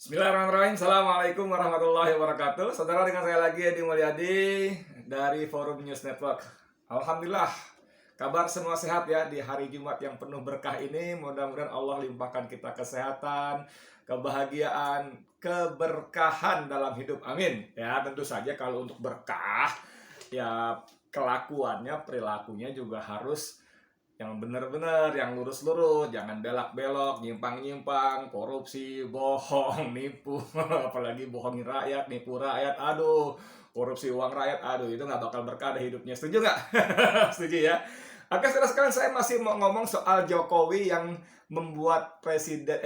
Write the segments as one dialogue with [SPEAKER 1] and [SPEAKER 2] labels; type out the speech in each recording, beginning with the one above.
[SPEAKER 1] Bismillahirrahmanirrahim. Assalamualaikum warahmatullahi wabarakatuh. Saudara, dengan saya lagi Edi Mulyadi dari Forum News Network. Alhamdulillah, kabar semua sehat ya di hari Jumat yang penuh berkah ini. Mudah-mudahan Allah limpahkan kita kesehatan, kebahagiaan, keberkahan dalam hidup. Amin. Ya, tentu saja kalau untuk berkah, ya kelakuannya, perilakunya juga harus yang benar-benar, yang lurus-lurus, jangan belak-belok, nyimpang-nyimpang, korupsi, bohong, nipu, apalagi bohongin rakyat, nipu rakyat, aduh, korupsi uang rakyat, aduh, itu nggak bakal berkah deh hidupnya. Setuju nggak? Setuju ya? Oke, saudara sekalian, saya masih mau ngomong soal Jokowi yang membuat Presiden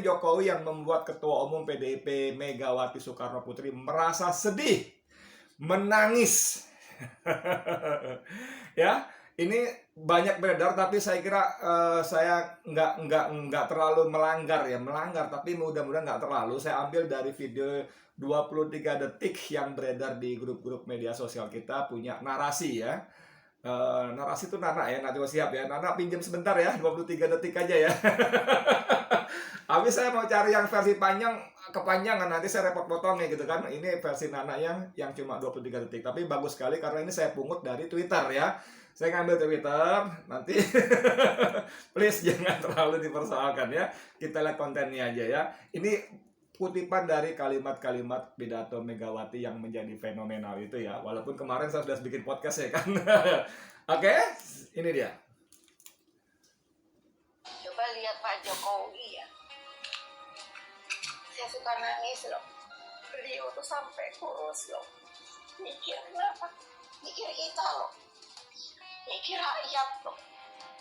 [SPEAKER 1] Jokowi yang membuat Ketua Umum PDIP Megawati Soekarno Putri merasa sedih, menangis. Ya, ini banyak beredar, tapi saya kira saya nggak terlalu melanggar, tapi mudah-mudahan nggak terlalu. Saya ambil dari video 23 detik yang beredar di grup-grup media sosial kita, punya narasi ya. Narasi itu Nana ya, nanti siap ya. Nana pinjam sebentar ya, 23 detik aja ya. Habis saya mau cari yang versi panjang, kepanjangan, nanti saya repot potongnya gitu kan. Ini versi Nana yang cuma 23 detik, tapi bagus sekali karena ini saya pungut dari Twitter ya. Saya ngambil Twitter, nanti please jangan terlalu dipersoalkan ya. Kita lihat kontennya aja ya. Ini kutipan dari kalimat-kalimat pidato Megawati yang menjadi fenomenal itu ya. Walaupun kemarin saya sudah bikin podcast ya kan. Oke, ini dia.
[SPEAKER 2] Coba lihat Pak Jokowi ya. Saya suka nangis loh. Beliau tuh sampai kurus loh. Mikir apa? Mikir kita loh. Mikir rakyat loh.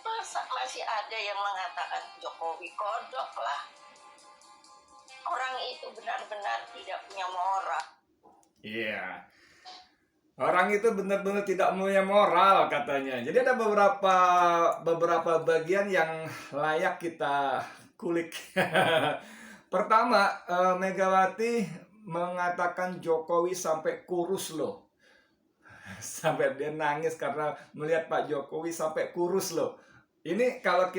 [SPEAKER 2] Masa masih ada yang mengatakan Jokowi kodok lah. Orang itu benar-benar tidak punya moral.
[SPEAKER 1] Iya. Orang itu benar-benar tidak punya moral katanya. Jadi ada beberapa bagian yang layak kita kulik. Pertama, Megawati mengatakan Jokowi sampai kurus loh. Sampai dia nangis karena melihat Pak Jokowi sampai kurus loh. Ini kalau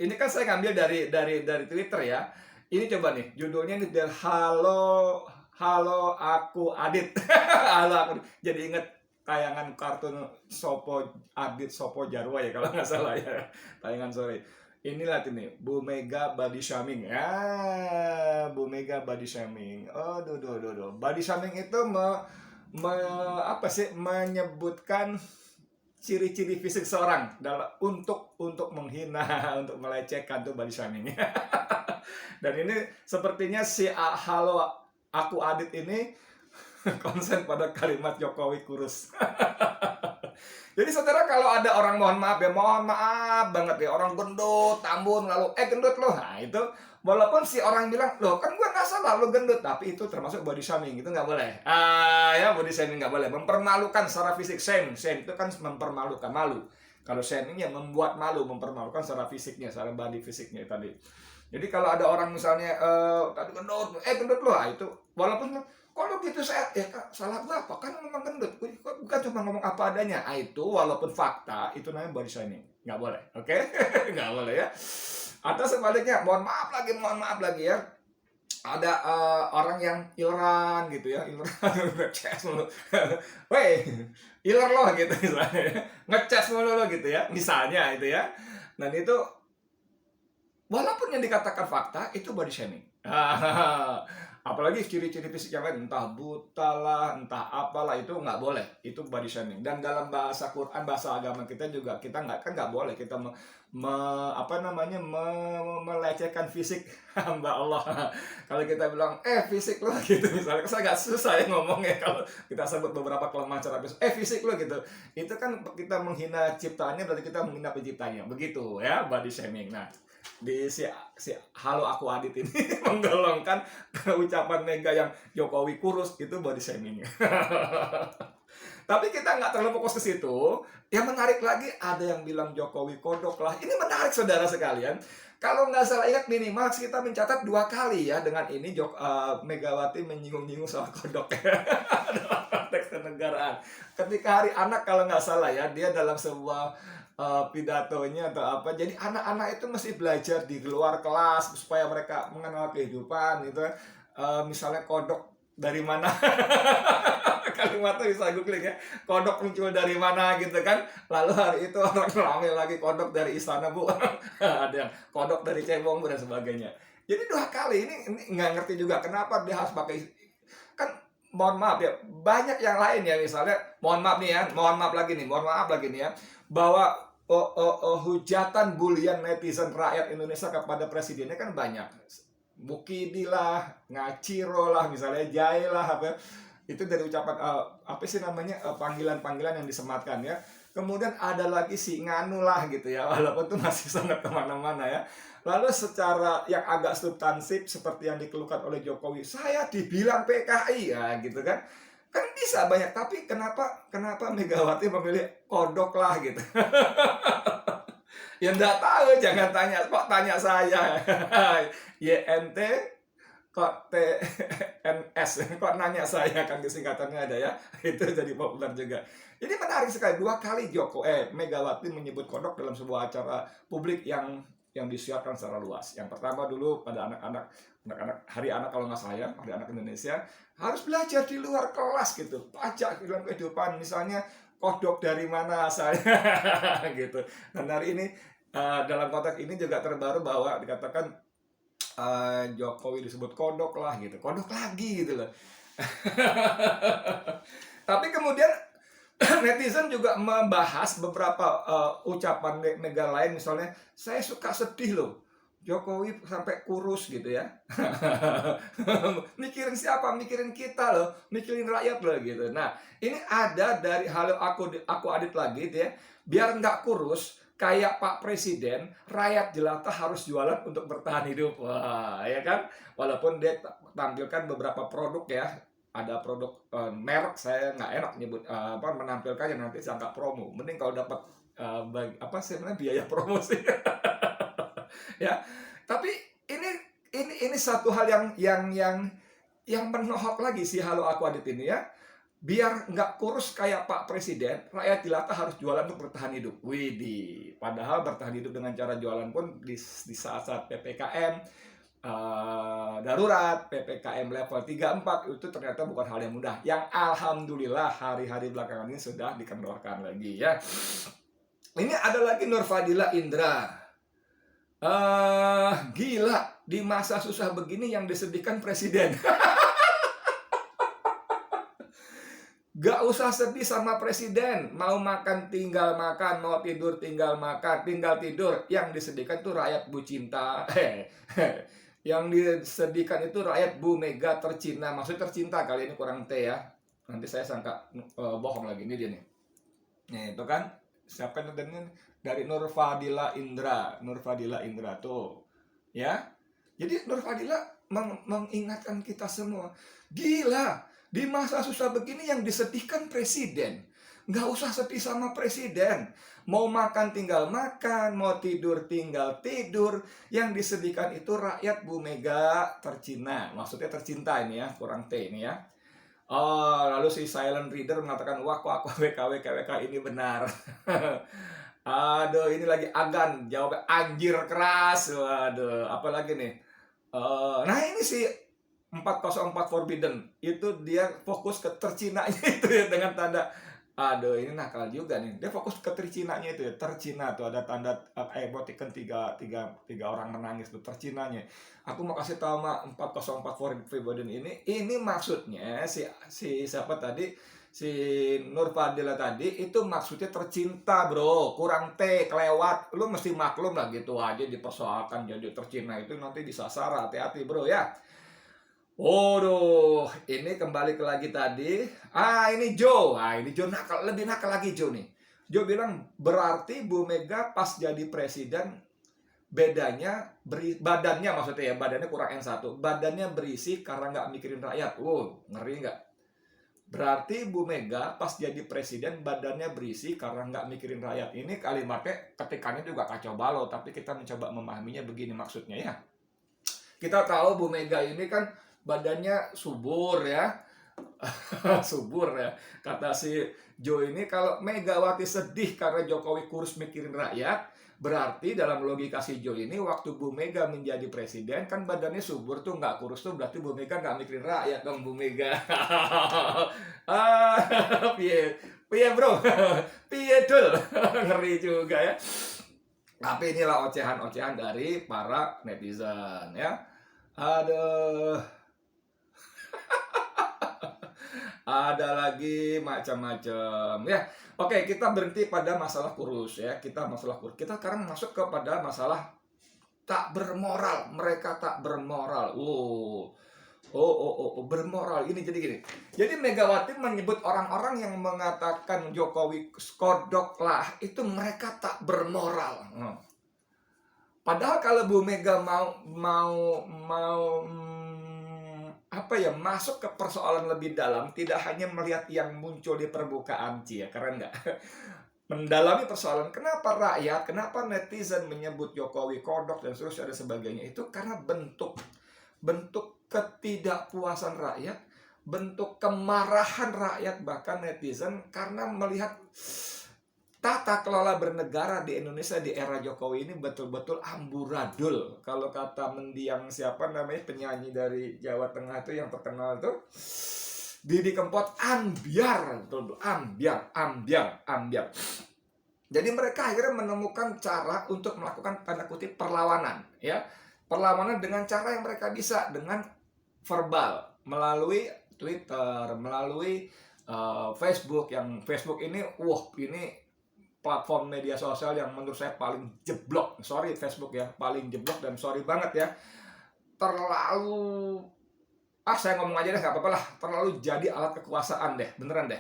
[SPEAKER 1] ini kan saya ngambil dari Twitter ya. Ini coba nih, judulnya ini dari Halo aku Adit. Halo aku. Jadi inget tayangan kartun Sopo Adit Sopo Jarwo ya kalau nggak salah ya. Tayangan sore. Inilah ini Bu Mega body shaming. Ya, Bu Mega body shaming. Oh, body shaming itu menyebutkan ciri-ciri fisik seorang untuk menghina, untuk melecehkan, tuh body shaming. Dan ini sepertinya si Halo aku Adit ini konsen pada kalimat Jokowi kurus. Jadi saudara, kalau ada orang mohon maaf banget ya, orang gendut, tambun, lalu gendut loh. Nah itu, walaupun si orang bilang, loh kan gue nggak salah lo gendut, tapi itu termasuk body shaming, itu nggak boleh. Ya body shaming nggak boleh, mempermalukan secara fisik. Shame itu kan mempermalukan, malu. Kalau shaming ya membuat malu, mempermalukan secara fisiknya, secara body fisiknya tadi. Jadi kalau ada orang misalnya tadi gendut loh, itu walaupun kalau gitu saya salah gue apa? Kan memang gendut, bukan cuma ngomong apa adanya. Itu walaupun fakta, itu namanya body shaming, nggak boleh, oke? Nggak boleh ya. Atau sebaliknya, mohon maaf lagi ya. Ada orang yang ileran gitu ya, ngecas mulu, weh, iler loh gitu misalnya, ngecas mulu lo gitu ya, misalnya itu ya. Dan itu walaupun yang dikatakan fakta, itu body shaming. Apalagi ciri-ciri fisik yang lain, entah buta lah, entah apalah, itu nggak boleh. Itu body shaming. Dan dalam bahasa Quran, bahasa agama kita juga, kita nggak boleh kita melecehkan fisik hamba Allah. Kalau kita bilang, fisik lo gitu misalnya, saya agak susah ya ngomongnya kalau kita sebut beberapa kelemahan secara fisik. Fisik lo gitu. Itu kan kita menghina ciptaannya, berarti kita menghina penciptanya. Begitu ya, body shaming. Nah, di si Halo aku Adit ini menggolongkan ucapan Mega yang Jokowi kurus itu body shaming. Tapi kita nggak terlalu fokus ke situ. Yang menarik lagi, ada yang bilang Jokowi kodok lah. Ini menarik saudara sekalian. Kalau nggak salah ingat, minimal kita mencatat 2 kali ya dengan ini Megawati menyinggung-nyinggung soal kodok dalam konteks kenegaraan. Ketika Hari Anak kalau nggak salah ya, dia dalam sebuah pidatonya atau apa. Jadi anak-anak itu mesti belajar di luar kelas supaya mereka mengenal kehidupan gitu. Misalnya kodok dari mana, kalimatnya bisa googling ya, kodok muncul dari mana gitu kan. Lalu hari itu orang ramai lagi kodok dari istana bu, ada yang kodok dari cebong bu, dan sebagainya. Jadi 2 kali ini nggak ngerti juga kenapa dia harus pakai, kan mohon maaf ya, banyak yang lain ya, misalnya mohon maaf nih ya, mohon maaf lagi nih ya, bahwa hujatan bulian netizen rakyat Indonesia kepada presidennya kan banyak. Bukidi lah, ngaciro lah, misalnya jai lah, apa itu dari ucapan apa sih namanya, panggilan-panggilan yang disematkan ya. Kemudian ada lagi si nganu lah gitu ya, walaupun itu masih sangat kemana-mana ya. Lalu secara yang agak substansif seperti yang dikeluhkan oleh Jokowi, saya dibilang PKI ya gitu kan. Kan bisa banyak, tapi kenapa Megawati memilih kodok lah gitu. Ya enggak tahu, jangan tanya, kok tanya saya. YNT kok TNS, kok nanya saya, kan singkatannya ada ya. Itu jadi populer juga. Jadi menarik sekali, 2 kali Megawati menyebut kodok dalam sebuah acara publik yang disiarkan secara luas. Yang pertama dulu pada anak-anak Hari Anak, kalau nggak salah, Hari Anak Indonesia, harus belajar di luar kelas gitu, pajak dalam kehidupan, misalnya kodok dari mana saya gitu. Dan hari ini dalam konteks ini juga terbaru bahwa dikatakan Jokowi disebut kodok lah gitu, kodok lagi gitu loh. Tapi kemudian netizen juga membahas beberapa ucapan negara lain, misalnya saya suka sedih loh, Jokowi sampai kurus gitu ya. Mikirin siapa? Mikirin kita loh, mikirin rakyat loh gitu. Nah, ini ada dari hal aku adit lagi gitu ya. Biar nggak kurus kayak Pak Presiden, rakyat jelata harus jualan untuk bertahan hidup. Wah, ya kan? Walaupun dia tampilkan beberapa produk ya, ada produk merek, saya nggak enak nyebut menampilkannya, nanti saya nggak promo. Mending kalau dapat sebenarnya biaya promosi. Ya, tapi ini satu hal yang menohok lagi si Halo Aku Adit ini ya. Biar nggak kurus kayak Pak Presiden, rakyat jelata harus jualan untuk bertahan hidup. Widih, padahal bertahan hidup dengan cara jualan pun di saat-saat PPKM darurat, PPKM level 3-4 itu ternyata bukan hal yang mudah. Yang alhamdulillah hari-hari belakangan ini sudah dikendorkan lagi ya. Ini ada lagi Nur Fadila Indra. Gila, di masa susah begini yang disedihkan presiden. Gak usah sedih sama presiden. Mau makan tinggal makan, mau tidur tinggal makan, tinggal tidur. Yang disedihkan itu rakyat Bu Cinta. Yang disedihkan itu rakyat Bu Mega tercinta. Maksud tercinta, kali ini kurang T ya. Nanti saya sangka bohong lagi. Ini dia nih. Nih, itu kan. Siapa namanya? Dari Nur Fadila Indra. Nur Fadila Indra tuh. Ya. Jadi Nur Fadila mengingatkan kita semua. Gila. Di masa susah begini yang disedihkan presiden. Nggak usah sedih sama presiden. Mau makan tinggal makan, mau tidur tinggal tidur. Yang disedihkan itu rakyat Bu Mega tercinta. Maksudnya tercinta ini ya, kurang T ini ya. Oh, lalu si silent reader mengatakan, wah kok WK ini benar. Aduh, ini lagi agan, jawabnya anjir keras. Waduh, apalagi nih. Nah ini sih 404 Forbidden, itu dia fokus ke tercinanya itu ya, dengan tanda, aduh ini nakal juga nih, dia fokus ke tercinanya itu ya, tercina tuh ada tanda emoticon tiga orang menangis tuh tercinanya. Aku mau kasih tahu mah 404 Forbidden ini maksudnya si siapa tadi, si Nur Fadila tadi itu maksudnya tercinta bro, kurang T, kelewat, lu mesti maklum lah gitu aja dipersoalkan jadi tercina itu nanti disasar, hati-hati bro ya. Waduh, ini kembali ke lagi tadi. Ini Joe. Ini Joe nakal, lebih nakal lagi Joe nih. Joe bilang berarti Bu Mega pas jadi presiden bedanya badannya, maksudnya ya, badannya kurang N1. Badannya berisi karena nggak mikirin rakyat. Ngeri nggak? Berarti Bu Mega pas jadi presiden badannya berisi karena nggak mikirin rakyat. Ini kalimatnya ketikannya juga kacau balau, tapi kita mencoba memahaminya begini maksudnya ya. Kita tahu Bu Mega ini kan badannya subur ya, subur ya. Kata si Joe ini, kalau Megawati sedih karena Jokowi kurus mikirin rakyat, berarti dalam logika si Joe ini, waktu Bu Mega menjadi presiden kan badannya subur tuh, nggak kurus tuh, berarti Bu Mega nggak mikirin rakyat dong Bu Mega. Piye, piye bro, piye dul, ngeri juga ya. Tapi inilah ocehan-ocehan dari para netizen ya. Aduh, ada lagi macam-macam ya. Oke, kita berhenti pada masalah kurus ya. Kita masalah kurus. Kita sekarang masuk kepada masalah tak bermoral. Mereka tak bermoral. Bermoral. Ini jadi gini. Jadi Megawati menyebut orang-orang yang mengatakan Jokowi kodok lah, itu mereka tak bermoral. Padahal kalau Bu Mega mau apa ya, masuk ke persoalan lebih dalam, tidak hanya melihat yang muncul di permukaan, ya keren nggak? Mendalami persoalan kenapa rakyat, kenapa netizen menyebut Jokowi kodok dan seterusnya dan sebagainya, itu karena bentuk ketidakpuasan rakyat, bentuk kemarahan rakyat, bahkan netizen, karena melihat tata kelola bernegara di Indonesia di era Jokowi ini betul-betul amburadul. Kalau kata mendiang siapa namanya, penyanyi dari Jawa Tengah itu yang terkenal tuh, Didi Kempot, ambiar, betul, ambiar. Jadi mereka akhirnya menemukan cara untuk melakukan tanda kutip perlawanan, ya. Perlawanan dengan cara yang mereka bisa, dengan verbal, melalui Twitter, melalui Facebook. Yang Facebook ini, ini platform media sosial yang menurut saya paling jeblok. Sorry Facebook ya, paling jeblok, dan sorry banget ya. Terlalu, saya ngomong aja deh, nggak apa-apa lah. Terlalu jadi alat kekuasaan deh, beneran deh.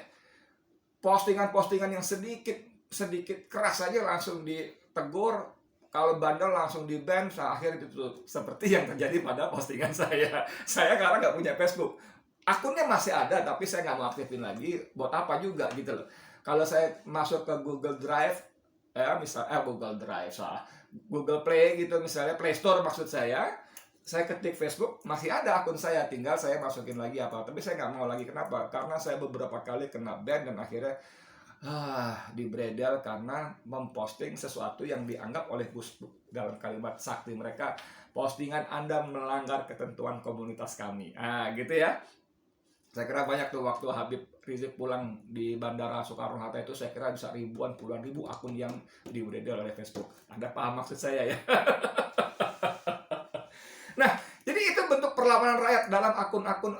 [SPEAKER 1] Postingan-postingan yang sedikit keras aja langsung ditegur, kalau bandel langsung di-ban, akhirnya ditutup. Seperti yang terjadi pada postingan saya. Saya karena nggak punya Facebook. Akunnya masih ada, tapi saya nggak mau aktifin lagi. Buat apa juga gitu loh. Kalau saya masuk ke Google Drive, Google Drive, Google Play gitu misalnya, Play Store maksud saya ketik Facebook, masih ada akun saya, tinggal saya masukin lagi apa. Tapi saya nggak mau lagi, kenapa? Karena saya beberapa kali kena ban dan akhirnya dibredel karena memposting sesuatu yang dianggap oleh Facebook dalam kalimat sakti mereka, postingan Anda melanggar ketentuan komunitas kami. Gitu ya. Saya kira banyak tuh waktu Habib Rizik pulang di Bandara Soekarno-Hatta itu, saya kira bisa ribuan, puluhan ribu akun yang dibredel oleh Facebook. Anda paham maksud saya ya? Nah, jadi itu bentuk perlawanan rakyat dalam akun-akun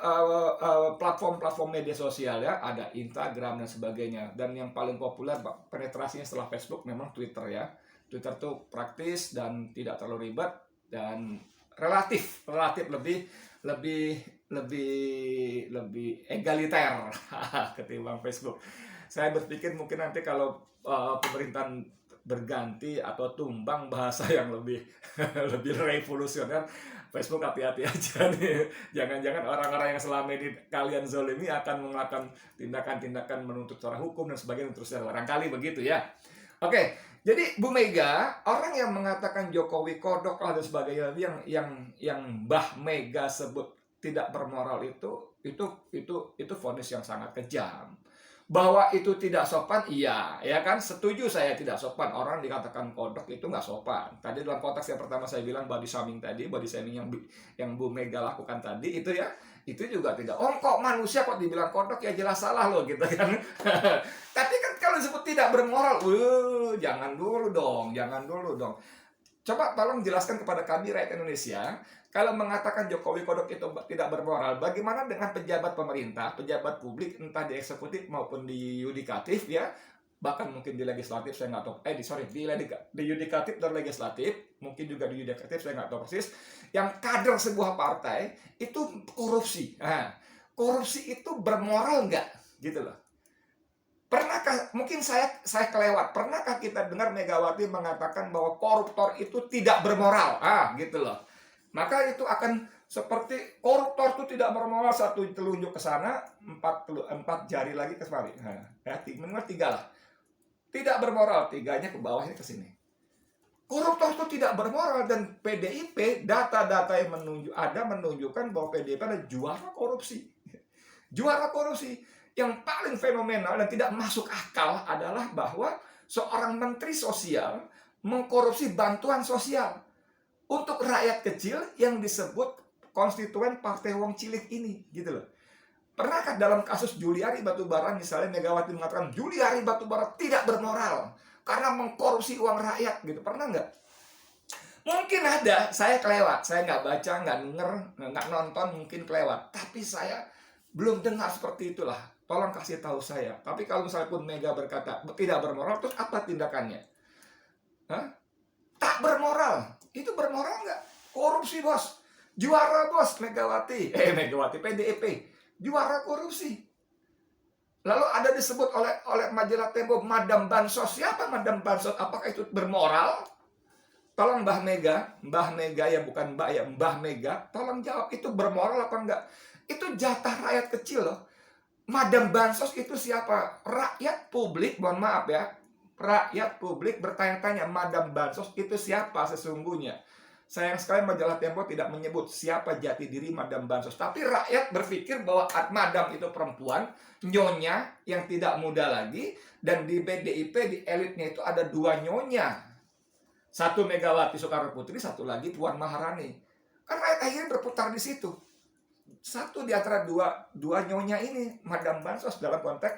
[SPEAKER 1] platform-platform media sosial ya. Ada Instagram dan sebagainya. Dan yang paling populer penetrasinya setelah Facebook memang Twitter ya. Twitter tuh praktis dan tidak terlalu ribet, dan relatif lebih egaliter ketimbang Facebook. Saya berpikir mungkin nanti kalau pemerintahan berganti atau tumbang, bahasa yang lebih lebih revolusioner, Facebook hati-hati aja nih. Jangan-jangan orang-orang yang selama ini kalian zolimi akan melakukan tindakan-tindakan menuntut secara hukum dan sebagainya, terus barangkali begitu ya. Oke, jadi Bu Mega, orang yang mengatakan Jokowi kodok lah dan sebagainya, yang Mbah Mega sebut tidak bermoral, itu vonis yang sangat kejam. Bahwa itu tidak sopan, iya, ya kan, setuju saya, tidak sopan. Orang dikatakan kodok itu nggak sopan. Tadi dalam konteks yang pertama saya bilang body shaming yang Bu Mega lakukan tadi itu ya, itu juga tidak. Kok manusia kok dibilang kodok, ya jelas salah loh gitu kan. Tapi kan kalau disebut tidak bermoral, jangan dulu dong. Coba tolong jelaskan kepada kami rakyat Indonesia, kalau mengatakan Jokowi kodok itu tidak bermoral, bagaimana dengan pejabat pemerintah, pejabat publik, entah di eksekutif maupun di yudikatif ya, bahkan mungkin di legislatif, saya nggak tahu, di yudikatif dan legislatif, mungkin juga di yudikatif, saya nggak tahu persis, yang kader sebuah partai itu korupsi. Korupsi itu bermoral nggak? Gitu loh. Pernahkah, mungkin saya kelewat, pernahkah kita dengar Megawati mengatakan bahwa koruptor itu tidak bermoral? Gitu loh. Maka itu akan seperti koruptor itu tidak bermoral, satu telunjuk ke sana, empat jari lagi ke kemari. Minimal 3 lah. Tidak bermoral, 3-nya ke bawahnya ke sini. Koruptor itu tidak bermoral, dan PDIP, data-data yang menunjukkan bahwa PDIP adalah juara korupsi. Juara korupsi. Yang paling fenomenal dan tidak masuk akal adalah bahwa seorang menteri sosial mengkorupsi bantuan sosial untuk rakyat kecil yang disebut konstituen Partai Wong Cilik ini, gitu loh. Pernahkah dalam kasus Juliari Batubara misalnya Megawati mengatakan Juliari Batubara tidak bermoral karena mengkorupsi uang rakyat, gitu? Pernah nggak? Mungkin ada, saya kelewat, saya nggak baca, nggak denger, nggak nonton, mungkin kelewat. Tapi saya belum dengar seperti itulah. Tolong kasih tahu saya. Tapi kalau misalnya pun Mega berkata tidak bermoral, terus apa tindakannya? Hah? Tak bermoral. Itu bermoral nggak? Korupsi, bos. Juara, bos, Megawati. PDIP. Juara korupsi. Lalu ada disebut oleh majalah Tempo Madam Bansos. Siapa Madam Bansos? Apakah itu bermoral? Tolong Mbah Mega ya, bukan Mbak ya, Mbah Mega, tolong jawab, itu bermoral apa enggak? Itu jatah rakyat kecil loh. Madam Bansos itu siapa? Rakyat publik, mohon maaf ya, rakyat publik bertanya-tanya, Madam Bansos itu siapa sesungguhnya? Sayang sekali majalah Tempo tidak menyebut siapa jati diri Madam Bansos. Tapi rakyat berpikir bahwa Madam itu perempuan, nyonya yang tidak muda lagi, dan di PDIP, di elitnya itu ada dua nyonya. Satu Megawati Soekarno Putri, satu lagi Puan Maharani. Kan rakyat akhirnya berputar di situ. Satu di antara dua nyonya ini, Madam Bansos dalam konteks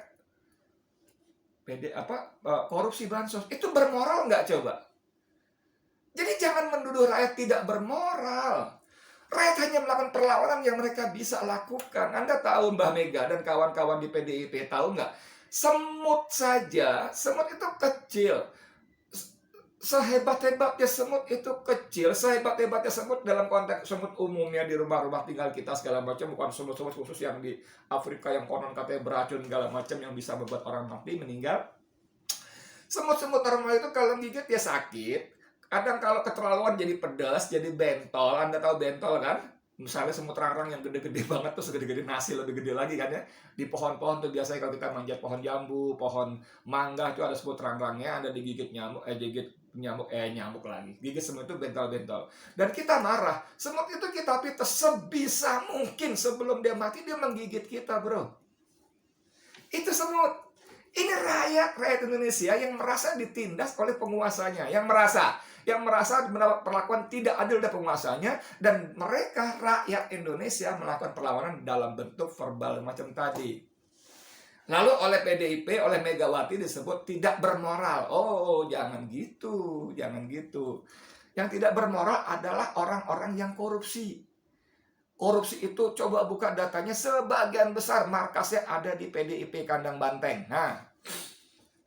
[SPEAKER 1] korupsi bansos. Itu bermoral nggak coba? Jadi jangan menuduh rakyat tidak bermoral. Rakyat hanya melakukan perlawanan yang mereka bisa lakukan. Anda tahu Mbah Mega dan kawan-kawan di PDIP, tahu nggak? Semut saja, semut itu kecil. Sehebat-hebatnya semut itu kecil, sehebat-hebatnya semut dalam konteks semut umumnya di rumah-rumah tinggal kita segala macam, bukan semut-semut khusus yang di Afrika yang konon katanya beracun segala macam yang bisa membuat orang mati, meninggal. Semut-semut normal itu kalau gigit ya sakit. Kadang kalau keterlaluan jadi pedas, jadi bentol. Anda tahu bentol kan? Misalnya semut rangrang yang gede-gede banget tuh, segede-gede nasi, lebih gede lagi kan ya. Di pohon-pohon tuh biasanya kalau kita manjat pohon jambu, pohon mangga itu ada semut rangrangnya, ada digigit nyamuk, nyamuk lagi. Gigit semut itu bentol-bentol. Dan kita marah. Semut itu kita pites sebisa mungkin sebelum dia mati dia menggigit kita, bro. Itu semut. Ini rakyat Indonesia yang merasa ditindas oleh penguasanya, yang merasa mendapat perlakuan tidak adil dari penguasanya, dan mereka rakyat Indonesia melakukan perlawanan dalam bentuk verbal macam tadi. Lalu oleh PDIP, oleh Megawati disebut tidak bermoral. Oh, jangan gitu, jangan gitu. Yang tidak bermoral adalah orang-orang yang korupsi. Korupsi itu coba buka datanya, sebagian besar markasnya ada di PDIP Kandang Banteng. Nah,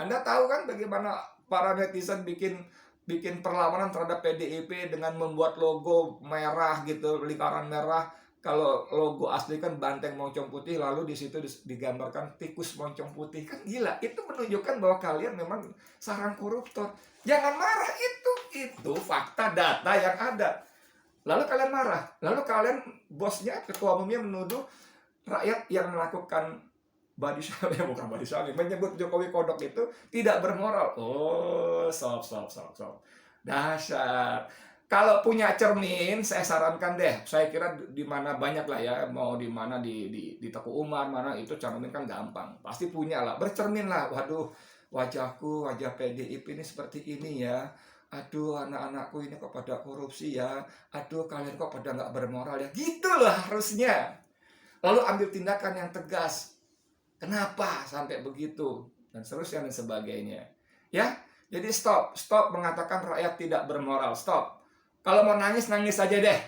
[SPEAKER 1] Anda tahu kan bagaimana para netizen bikin perlawanan terhadap PDIP dengan membuat logo merah gitu, lingkaran merah. Kalau logo asli kan banteng moncong putih, lalu di situ digambarkan tikus moncong putih. Kan gila, itu menunjukkan bahwa kalian memang sarang koruptor. Jangan marah, itu fakta data yang ada. Lalu kalian marah, lalu kalian bosnya, ketua umumnya menuduh rakyat yang melakukan body shaming, bukan body shaming, menyebut Jokowi kodok itu tidak bermoral. Oh, sob. Dasar. Kalau punya cermin, saya sarankan deh. Saya kira di mana banyak lah ya, mau di mana di Teguh Umar mana itu cermin kan gampang. Pasti punya lah, bercermin lah. Waduh, wajahku, wajah PDIP ini seperti ini ya. Aduh, anak-anakku ini kok pada korupsi ya. Aduh, kalian kok pada nggak bermoral ya. Gitulah harusnya. Lalu ambil tindakan yang tegas. Kenapa sampai begitu? Dan seterusnya dan sebagainya. Ya, jadi stop mengatakan rakyat tidak bermoral. Stop. Kalau mau nangis, nangis saja deh.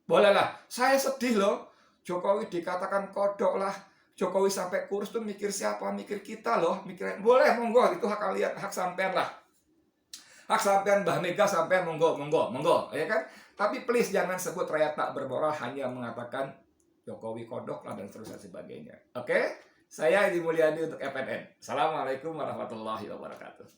[SPEAKER 1] Bolehlah. Saya sedih loh. Jokowi dikatakan kodok lah. Jokowi sampai kurus tuh mikir siapa? Mikir kita loh. Boleh, monggo. Itu hak kalian, hak sampean lah. Hak sampean Mbah Mega sampean monggo, ya kan? Tapi please jangan sebut rakyat tak bermoral hanya mengatakan Jokowi kodok lah dan seterusnya sebagainya. Oke? Saya Edi Mulyadi untuk FNN. Assalamualaikum warahmatullahi wabarakatuh.